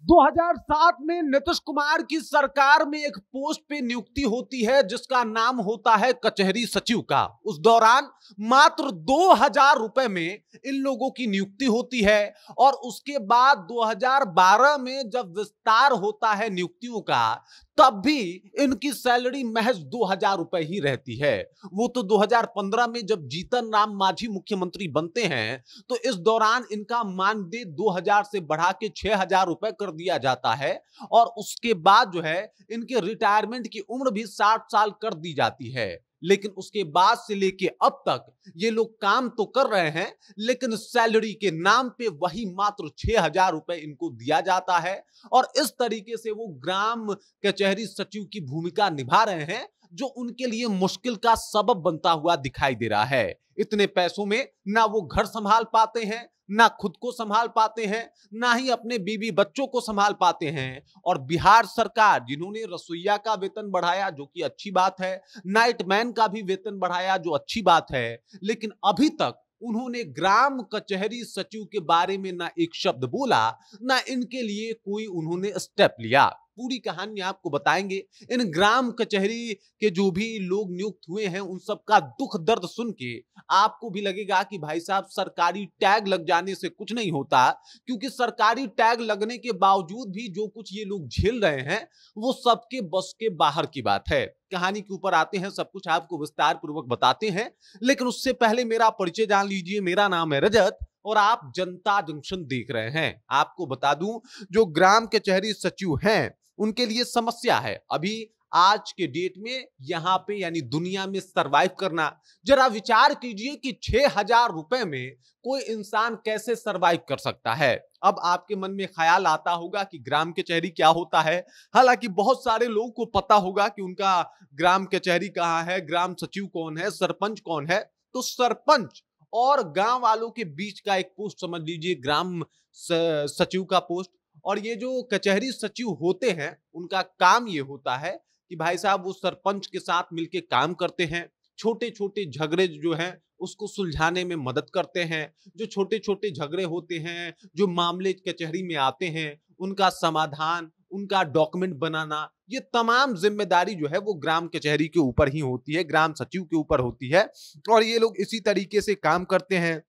2007 में नीतीश कुमार की सरकार में एक पोस्ट पे नियुक्ति होती है जिसका नाम होता है कचहरी सचिव का। उस दौरान मात्र 2000 रुपए में इन लोगों की नियुक्ति होती है और उसके बाद 2012 में जब विस्तार होता है नियुक्तियों का, तब भी इनकी सैलरी महज 2000 रुपए ही रहती है। वो तो 2015 में जब जीतन राम मांझी मुख्यमंत्री बनते हैं तो इस दौरान इनका मानदेय 2000 से बढ़ा के 6000 रुपए कर दिया जाता है और उसके बाद जो है इनके रिटायरमेंट की उम्र भी 60 साल कर दी जाती है। लेकिन उसके बाद से लेके अब तक ये लोग काम तो कर रहे हैं, लेकिन सैलरी के नाम पे वही मात्र 6000 रुपए इनको दिया जाता है और इस तरीके से वो ग्राम कचहरी सचिव की भूमिका निभा रहे हैं, जो उनके लिए मुश्किल का सबब बनता हुआ दिखाई दे रहा है। इतने पैसों में ना वो घर संभाल पाते हैं, ना खुद को संभाल पाते हैं, ना ही अपने बीवी बच्चों को संभाल पाते हैं। और बिहार सरकार जिन्होंने रसोइया का वेतन बढ़ाया, जो कि अच्छी बात है, नाइटमैन का भी वेतन बढ़ाया, जो अच्छी बात है, लेकिन अभी तक उन्होंने ग्राम कचहरी सचिव के बारे में ना एक शब्द बोला, ना इनके लिए कोई उन्होंने स्टेप लिया। पूरी कहानी आपको बताएंगे। इन ग्राम कचहरी के जो भी लोग नियुक्त हुए हैं उन सबका दुख दर्द सुन के आपको भी लगेगा कि भाई साहब सरकारी टैग लग जाने से कुछ नहीं होता, क्योंकि सरकारी टैग लगने के बावजूद भी जो कुछ ये लोग झेल रहे हैं वो सबके बस के बाहर की बात है। कहानी के ऊपर आते हैं, सब कुछ आपको विस्तार पूर्वक बताते हैं, लेकिन उससे पहले मेरा परिचय जान लीजिए। मेरा नाम है रजत और आप जनता जंक्शन देख रहे हैं। आपको बता दूं, जो ग्राम कचहरी सचिव हैं उनके लिए समस्या है अभी आज के डेट में यहां पे, यानी दुनिया में सरवाइव करना। जरा विचार कीजिए कि 6000 रुपए में कोई इंसान कैसे सरवाइव कर सकता है। अब आपके मन में ख्याल आता होगा कि ग्राम कचहरी क्या होता है। हालांकि बहुत सारे लोगों को पता होगा कि उनका ग्राम कचहरी कहाँ है, ग्राम सचिव कौन है, सरपंच कौन है। तो सरपंच और गांव वालों के बीच का एक पोस्ट समझ लीजिए ग्राम सचिव का पोस्ट। और ये जो कचहरी सचिव होते हैं उनका काम ये होता है कि भाई साहब वो सरपंच के साथ मिलके काम करते हैं, छोटे छोटे झगड़े जो हैं उसको सुलझाने में मदद करते हैं। जो छोटे छोटे झगड़े होते हैं, जो मामले कचहरी में आते हैं, उनका समाधान, उनका डॉक्यूमेंट बनाना, ये तमाम जिम्मेदारी जो है वो ग्राम कचहरी के ऊपर ही होती है, ग्राम सचिव के ऊपर होती है। और ये लोग इसी तरीके से काम करते हैं।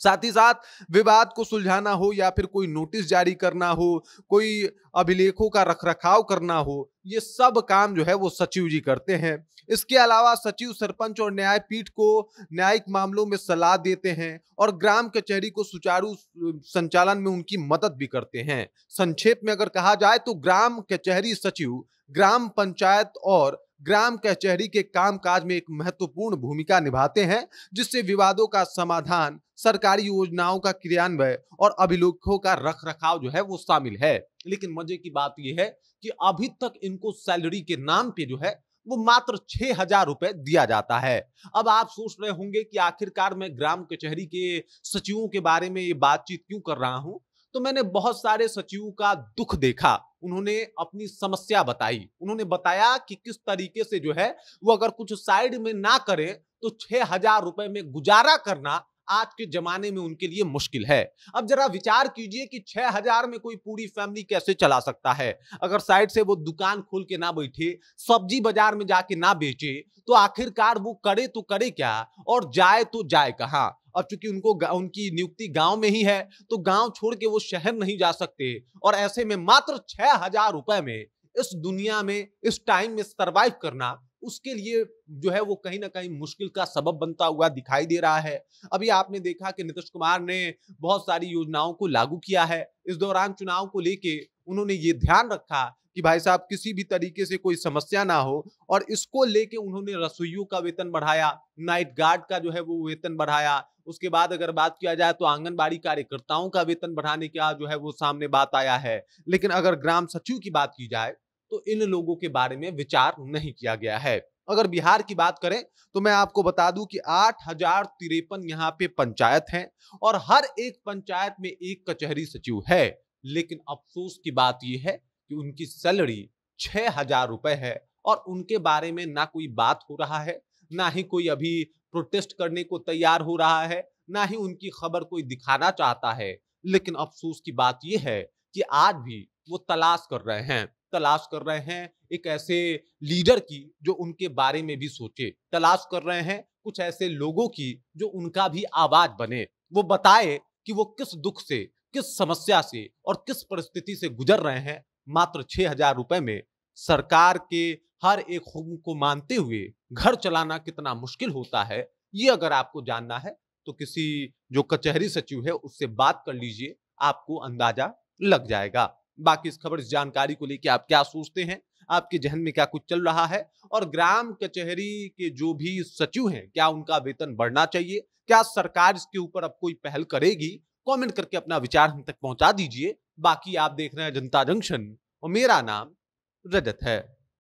साथ ही साथ विवाद को सुलझाना हो या फिर कोई नोटिस जारी करना हो, कोई अभिलेखों का रखरखाव करना हो, ये सब काम जो है वो सचिव जी करते हैं। इसके अलावा सचिव सरपंच और न्यायपीठ को न्यायिक मामलों में सलाह देते हैं और ग्राम कचहरी को सुचारू संचालन में उनकी मदद भी करते हैं। संक्षेप में अगर कहा जाए तो ग्राम कचहरी सचिव ग्राम पंचायत और ग्राम कचहरी के कामकाज में एक महत्वपूर्ण भूमिका निभाते हैं, जिससे विवादों का समाधान, सरकारी योजनाओं का क्रियान्वयन और अभिलेखों का रखरखाव जो है वो शामिल है। लेकिन मजे की बात यह है कि अभी तक इनको सैलरी के नाम पे जो है वो मात्र 6000 रुपए दिया जाता है। अब आप सोच रहे होंगे कि आखिरकार मैं ग्राम कचहरी के सचिवों के बारे में ये बातचीत क्यों कर रहा हूं। तो मैंने बहुत सारे सचिवों का दुख देखा, उन्होंने अपनी समस्या बताई, उन्होंने बताया कि किस तरीके से जो है वो अगर कुछ साइड में ना करें तो 6000 रुपए में गुजारा करना आज के जमाने में उनके लिए मुश्किल है। अब जरा विचार कीजिए कि 6000 में कोई पूरी फैमिली कैसे चला सकता है। अगर साइड से वो दुकान खोल के ना बैठे, सब्जी बाजार में जाके ना बेचे, तो आखिरकार वो करे तो करे क्या और जाए तो जाए कहां। अब चूंकि उनकी नियुक्ति गांव में ही है तो गांव छोड़ के वो शहर नहीं जा सकते और ऐसे में मात्र 6000 रुपए में इस दुनिया में, इस टाइम में सरवाइव करना उसके लिए जो है वो कहीं ना कहीं मुश्किल का सबब बनता हुआ दिखाई दे रहा है। अभी आपने देखा कि नीतीश कुमार ने बहुत सारी योजनाओं को लागू किया है। इस दौरान चुनाव को लेके उन्होंने ये ध्यान रखा कि भाई साहब किसी भी तरीके से कोई समस्या ना हो और इसको लेके उन्होंने रसोइयों का वेतन बढ़ाया, नाइट गार्ड का जो है वो वेतन बढ़ाया। उसके बाद अगर बात किया जाए तो आंगनबाड़ी कार्यकर्ताओं का वेतन बढ़ाने का जो है वो सामने बात आया है। लेकिन अगर ग्राम सचिव की बात की जाए तो इन लोगों के बारे में विचार नहीं किया गया है। अगर बिहार की बात करें तो मैं आपको बता दूं कि 8053 यहाँ पे पंचायत हैं और हर एक पंचायत में एक कचहरी सचिव है। लेकिन अफसोस की बात यह है कि उनकी सैलरी 6000 रुपए है और उनके बारे में ना कोई बात हो रहा है, ना ही कोई अभी प्रोटेस्ट करने को तैयार हो रहा है, ना ही उनकी खबर कोई दिखाना चाहता है। लेकिन अफसोस की बात यह है कि आज भी वो तलाश कर रहे हैं एक ऐसे लीडर की जो उनके बारे में भी सोचे, तलाश कर रहे हैं कुछ ऐसे लोगों की जो उनका भी आवाज बने, वो बताए कि वो किस दुख से, किस समस्या से और किस परिस्थिति से गुजर रहे हैं। मात्र 6,000 रुपए में सरकार के हर एक हुक्म को मानते हुए घर चलाना कितना मुश्किल होता है, ये अगर आपको जानना है तो किसी जो कचहरी सचिव है उससे बात कर लीजिए, आपको अंदाजा लग जाएगा। बाकी इस खबर, इस जानकारी को लेके आप क्या सोचते हैं, आपके जहन में क्या कुछ चल रहा है, और ग्राम कचहरी के जो भी सचिव हैं क्या उनका वेतन बढ़ना चाहिए, क्या सरकार इसके ऊपर अब कोई पहल करेगी? कमेंट करके अपना विचार हम तक पहुंचा दीजिए। बाकी आप देख रहे हैं जनता जंक्शन और मेरा नाम रजत है।